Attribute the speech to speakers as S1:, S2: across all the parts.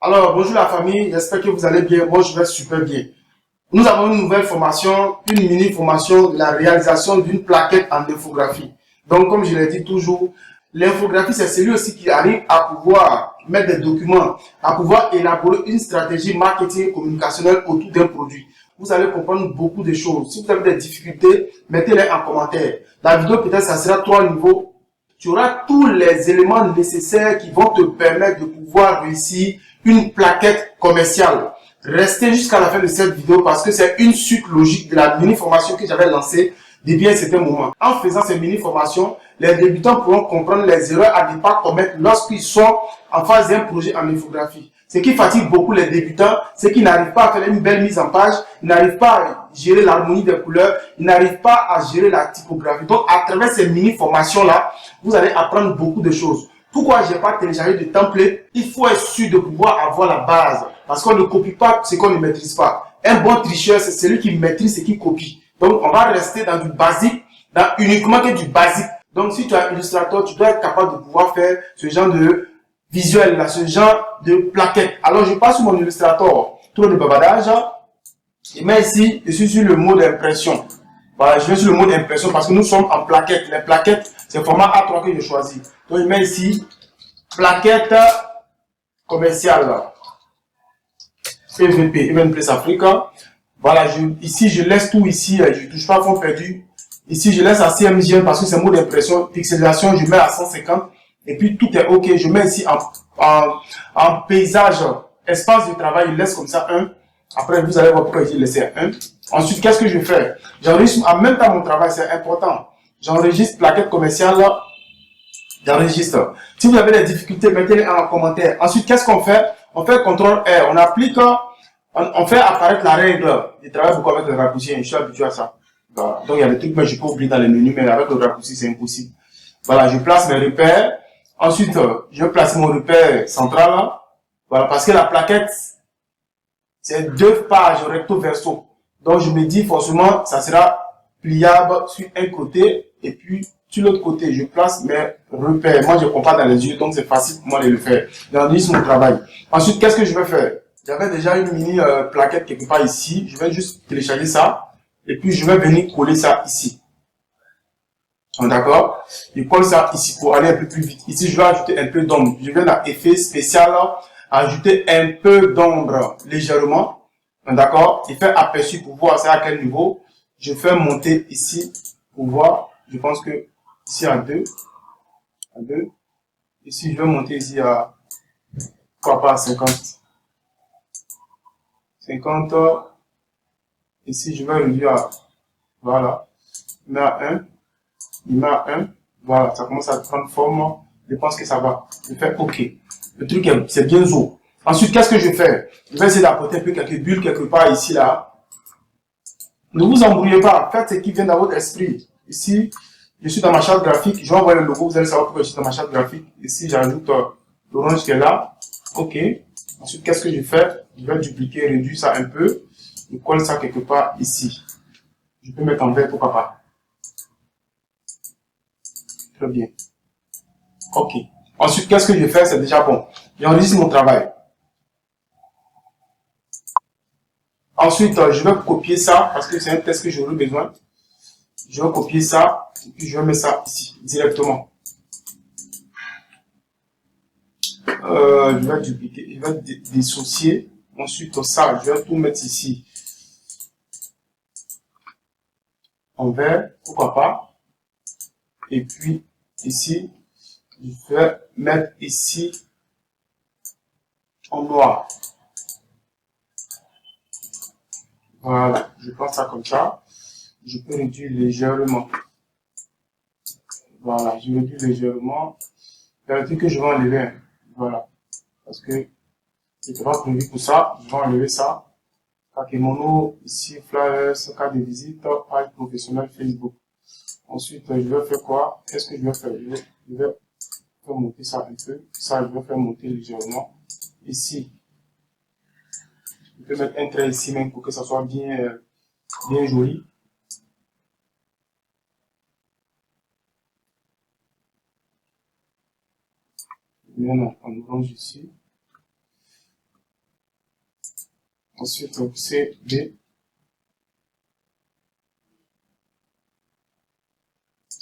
S1: Alors, bonjour la famille, j'espère que vous allez bien. Moi, je vais super bien. Nous avons une nouvelle formation, une mini-formation, la réalisation d'une plaquette en infographie. Donc, comme je l'ai dit toujours, l'infographie, c'est celui aussi qui arrive à pouvoir mettre des documents, à pouvoir élaborer une stratégie marketing et communicationnelle autour d'un produit. Vous allez comprendre beaucoup de choses. Si vous avez des difficultés, mettez-les en commentaire. La vidéo, peut-être, ça sera 3 niveaux. Tu auras tous les éléments nécessaires qui vont te permettre de pouvoir réussir une plaquette commerciale. Restez jusqu'à la fin de cette vidéo parce que c'est une suite logique de la mini-formation que j'avais lancée depuis un certain moment. En faisant ces mini-formations, les débutants pourront comprendre les erreurs à ne pas commettre lorsqu'ils sont en phase d'un projet en infographie. Ce qui fatigue beaucoup les débutants, c'est qu'ils n'arrivent pas à faire une belle mise en page, ils n'arrivent pas à gérer l'harmonie des couleurs, ils n'arrivent pas à gérer la typographie. Donc, à travers ces mini-formations-là, vous allez apprendre beaucoup de choses. Pourquoi je n'ai pas téléchargé de template? Il faut être sûr de pouvoir avoir la base. Parce qu'on ne copie pas ce qu'on ne maîtrise pas. Un bon tricheur, c'est celui qui maîtrise ce qu'il copie. Donc, on va rester dans du basique, dans uniquement que du basique. Donc, si tu as Illustrator, tu dois être capable de pouvoir faire ce genre de visuel, là, ce genre de plaquette. Alors, je passe sur mon Illustrator. Trop de babadage. Je mets ici, je suis sur le mode impression. Voilà, je vais sur le mode impression parce que nous sommes en plaquette. Les plaquettes, c'est le format A3 que je choisis. Donc, je mets ici, plaquette commerciale. EVP, Event Place Africa. Voilà, ici, je laisse tout ici. Je ne touche pas à fond perdu. Ici, je laisse à CMYK parce que c'est mode impression. Pixelisation, je mets à 150. Et puis, tout est OK. Je mets ici en paysage, espace de travail, je laisse comme ça 1. Après, vous allez voir pourquoi j'ai laissé 1. Ensuite, qu'est-ce que je fais? J'enregistre en même temps mon travail, c'est important. J'enregistre plaquette commerciale, j'enregistre. Si vous avez des difficultés, mettez-les en commentaire. Ensuite, qu'est-ce qu'on fait? On fait CTRL-R, on applique, on fait apparaître la règle. Je travaille beaucoup avec le raccourci, je suis habitué à ça. Voilà. Donc, il y a des trucs que je peux oublier dans les menus, mais avec le raccourci, c'est impossible. Voilà, je place mes repères. Ensuite, je vais placer mon repère central. Voilà, parce que la plaquette, c'est 2 pages recto verso. Donc, je me dis forcément, ça sera pliable sur un côté et puis sur l'autre côté, je place mes repères. Moi, je ne compare pas dans les yeux, donc c'est facile pour moi de le faire. J'enregistre mon travail. Ensuite, qu'est-ce que je vais faire? J'avais déjà une mini plaquette quelque part ici. Je vais juste télécharger ça et puis je vais venir coller ça ici. D'accord? Je colle ça ici pour aller un peu plus vite. Ici, je vais ajouter un peu d'ombre. Je vais dans effet spécial, ajouter un peu d'ombre légèrement. D'accord? Effet aperçu pour voir c'est à quel niveau. Je fais monter ici pour voir. Je pense que ici à 2. À 2. Ici, je vais monter ici à, pourquoi pas à 50. 50. Ici, je vais réduire à, voilà. Je mets à 1. Il met à 1. Voilà, ça commence à prendre forme. Je pense que ça va. Je fais OK. Le truc, c'est bien zo. Ensuite, qu'est-ce que je fais? Je vais essayer d'apporter un peu quelques bulles quelque part ici, là. Ne vous embrouillez pas. Faites ce qui vient dans votre esprit. Ici, je suis dans ma charte graphique. Je vais envoyer le logo. Vous allez savoir pourquoi je suis dans ma charte graphique. Ici, j'ajoute l'orange qui est là. OK. Ensuite, qu'est-ce que je fais? Je vais dupliquer, réduire ça un peu. Je colle ça quelque part ici. Je peux mettre en vert, pourquoi pas. Très bien. OK. Ensuite, qu'est-ce que je fais? C'est déjà bon. J'enregistre mon travail. Ensuite, je vais copier ça parce que c'est un test que j'aurai besoin. Je vais copier ça et puis je vais mettre ça ici directement. Je vais dupliquer, je vais dissocier. Ensuite, ça, je vais tout mettre ici en vert, pourquoi pas. Et puis ici, je vais mettre ici en noir. Voilà, je prends ça comme ça. Je peux réduire légèrement. Voilà, je réduis légèrement. Il y a un truc que je vais enlever. Voilà. Parce que c'était pas prévu pour ça. Je vais enlever ça. Kakemono, ici, flyers, carte de visite, page professionnelle Facebook. Ensuite, je vais faire quoi? Qu'est-ce que je vais faire? Je vais faire monter ça un peu. Ça, je vais faire monter légèrement. Ici, je peux mettre un trait ici même pour que ça soit bien, bien joli. Maintenant, on orange ici. Ensuite, CD.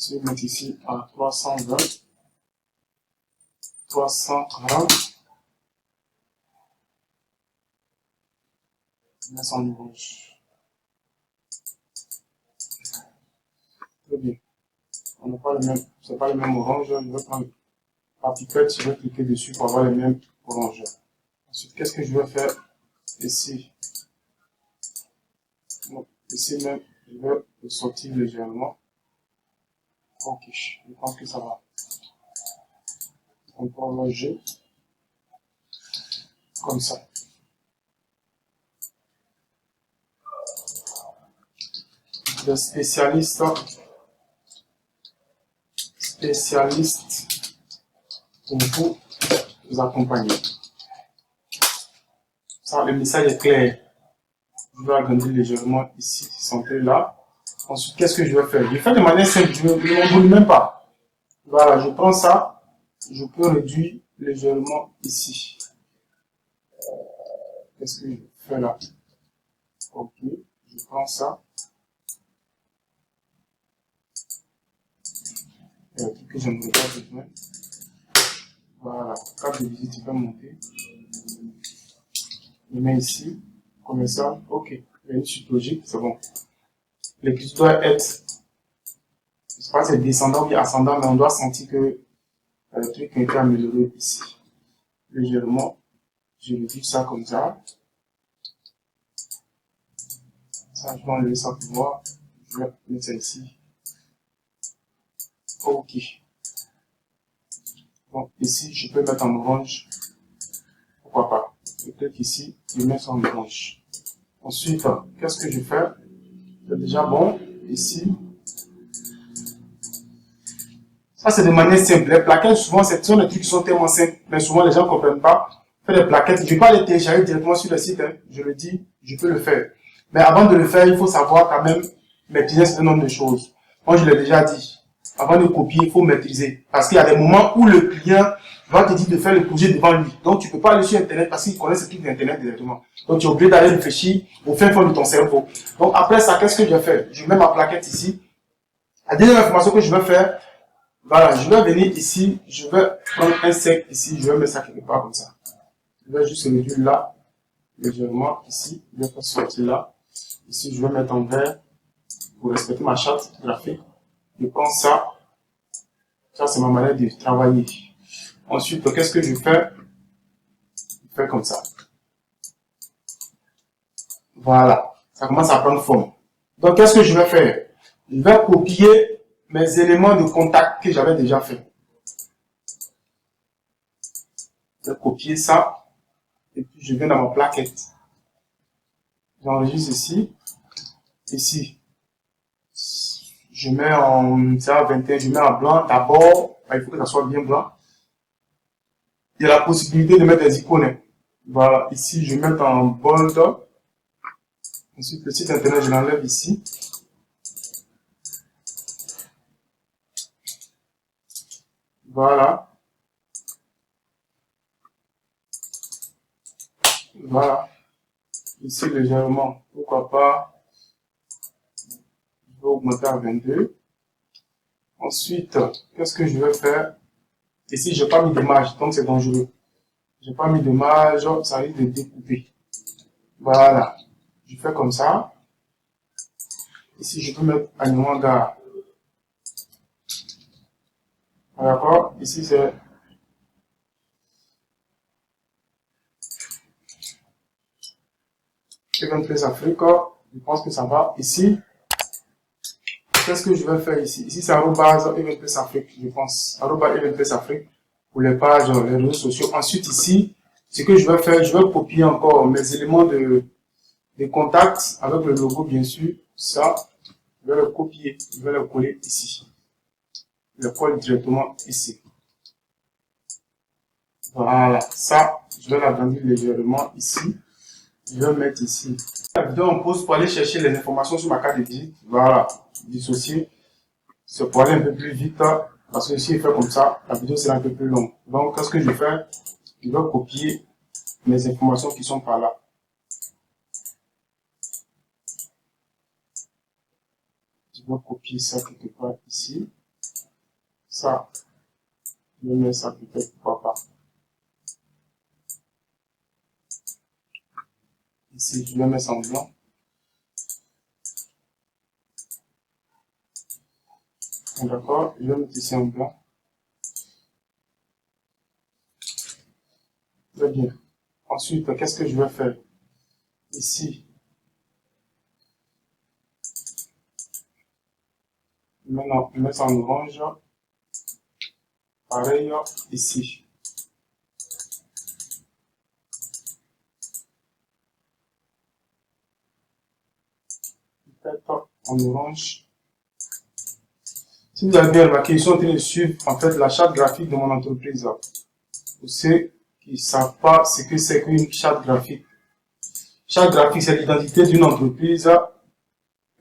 S1: Je vais mettre ici à 320, 340. Là, c'est en orange. Très bien. On n'a pas le même, c'est pas le même orange. Je vais prendre la pipette, je vais cliquer dessus pour avoir les mêmes oranges. Ensuite, qu'est-ce que je vais faire ici? Donc, ici même, je vais le sortir légèrement. Ok, je pense que ça va. On peut allonger comme ça. Le spécialiste pour vous accompagner. Ça, le message est clair. Je vais agrandir légèrement ici, centré là. Ensuite, qu'est-ce que je vais faire? Je fais de manière simple, je ne m'embrouille même pas. Voilà, je prends ça, je peux réduire légèrement ici. Qu'est-ce que je fais là? Ok, je prends ça. Il y a un truc que je ne veux pas besoin. Voilà, carte de visite, tu peux monter. Je mets ici, comme ça, ok. Il y a une suite logique, c'est bon. L'écriture doit être, je sais pas si c'est descendant ou ascendant, mais on doit sentir que le truc a été amélioré ici. Légèrement, je réduis ça comme ça. Ça, je vais enlever ça pour voir. Je vais mettre ça ici. Ok. Donc ici, je peux mettre en orange. Pourquoi pas? Peut-être ici, je mets ça en orange. Ensuite, qu'est-ce que je fais? C'est déjà bon. Ici. Ça, c'est de manière simple. Les plaquettes, souvent, ce sont des trucs qui sont tellement simples, mais souvent, les gens ne comprennent pas. Faire des plaquettes, je ne vais pas les télécharger directement sur le site. Hein. Je le dis, je peux le faire. Mais avant de le faire, il faut savoir quand même maîtriser un certain nombre de choses. Moi, je l'ai déjà dit. Avant de copier, il faut maîtriser. Parce qu'il y a des moments où le client va te dire de faire le projet devant lui. Donc, tu ne peux pas aller sur Internet parce qu'il connaît ce truc d'Internet directement. Donc, tu es obligé d'aller réfléchir au fin fond de ton cerveau. Donc, après ça, qu'est-ce que je vais faire? Je mets ma plaquette ici. La deuxième information que je vais faire, voilà, je vais venir ici, je vais prendre un sec ici, je vais mettre ça quelque part comme ça. Je vais juste réduire là, légèrement ici, je vais faire sortir là. Ici, je vais mettre en vert pour respecter ma charte graphique. Je prends ça. Ça, c'est ma manière de travailler. Ensuite, qu'est-ce que je fais? Je fais comme ça. Voilà. Ça commence à prendre forme. Donc, qu'est-ce que je vais faire? Je vais copier mes éléments de contact que j'avais déjà fait. Je vais copier ça. Et puis, je viens dans ma plaquette. J'enregistre ici. Ici. Je mets en, ça, 21, je mets en blanc. D'abord, il faut que ça soit bien blanc. Il y a la possibilité de mettre des icônes. Voilà. Ici, je vais mettre en bold. Ensuite, le site internet, je l'enlève ici. Voilà. Voilà. Ici, légèrement, pourquoi pas, je vais augmenter à 22. Ensuite, qu'est-ce que je vais faire? Ici, je n'ai pas mis d'image, donc c'est dangereux. Je n'ai pas mis d'image, ça risque de découper. Voilà. Je fais comme ça. Ici, je peux mettre animal gare. D'accord? Ici, c'est Eventplace Africa. Je pense que ça va. Ici, qu'est-ce que je vais faire ici? Ici, c'est arrobase Eventplace Africa, je pense. Arrobase Eventplace Africa pour les pages, les réseaux sociaux. Ensuite, ici, ce que je vais faire, je vais copier encore mes éléments de contact avec le logo, bien sûr. Ça, je vais le copier. Je vais le coller ici. Je le colle directement ici. Voilà. Ça, je vais l'agrandir légèrement ici. Je vais mettre ici. La vidéo en pause pour aller chercher les informations sur ma carte de visite. Voilà. Dissocier. C'est pour aller un peu plus vite. Parce que si je fais comme ça, la vidéo sera un peu plus longue. Donc, qu'est-ce que je fais? Je vais copier mes informations qui sont par là. vais copier ça quelque part ici. Ça, je vais mettre ça peut-être, pourquoi pas. Ici, je vais mettre ça en blanc. D'accord, je vais mettre ici en blanc. Très bien. Ensuite, qu'est-ce que je vais faire? Ici, maintenant, je mets ça en orange. Pareil, ici. Peut-être en orange. Si vous avez bien remarqué, ils sont en train de suivre en fait la charte graphique de mon entreprise. Pour ceux qui ne savent pas ce que c'est qu'une charte graphique. Charte graphique, c'est l'identité d'une entreprise.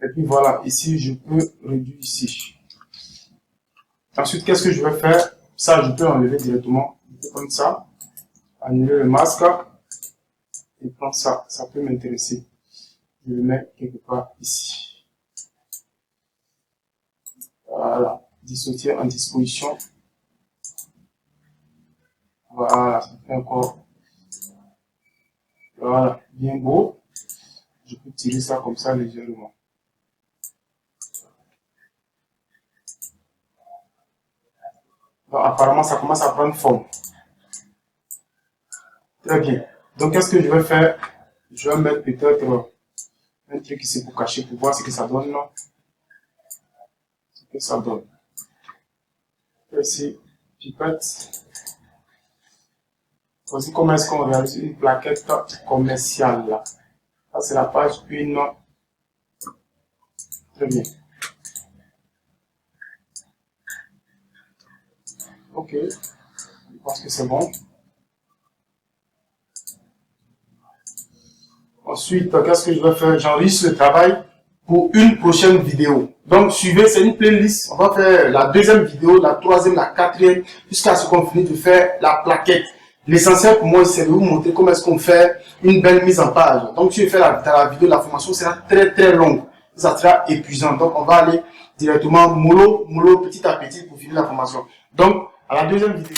S1: Et puis voilà, ici, je peux réduire ici. Ensuite, qu'est-ce que je vais faire? Ça, je peux enlever directement. Je peux prendre ça, annuler le masque et prendre ça. Ça peut m'intéresser. Je le mets quelque part ici. Voilà, dissocier en disposition. Voilà, ça fait encore. Voilà, bien beau. Je peux tirer ça comme ça légèrement. Donc, apparemment, ça commence à prendre forme. Très bien. Donc, qu'est-ce que je vais faire? Je vais mettre peut-être un truc ici pour cacher, pour voir ce que ça donne. Ce que ça donne. Ici, pipette. Voici comment est-ce qu'on réalise une plaquette commerciale. Là. Ça, c'est la page 1. Très bien. Ok. Je pense que c'est bon. Ensuite, qu'est-ce que je vais faire? J'enregistre le travail pour une prochaine vidéo. Donc, suivez, c'est une playlist. On va faire la deuxième vidéo, la troisième, la quatrième, jusqu'à ce qu'on finisse de faire la plaquette. L'essentiel pour moi, c'est de vous montrer comment est-ce qu'on fait une belle mise en page. Donc, si je fais la vidéo, la formation sera très très longue. Ça sera épuisant. Donc, on va aller directement mollo, petit à petit pour finir la formation. Donc, à la deuxième vidéo.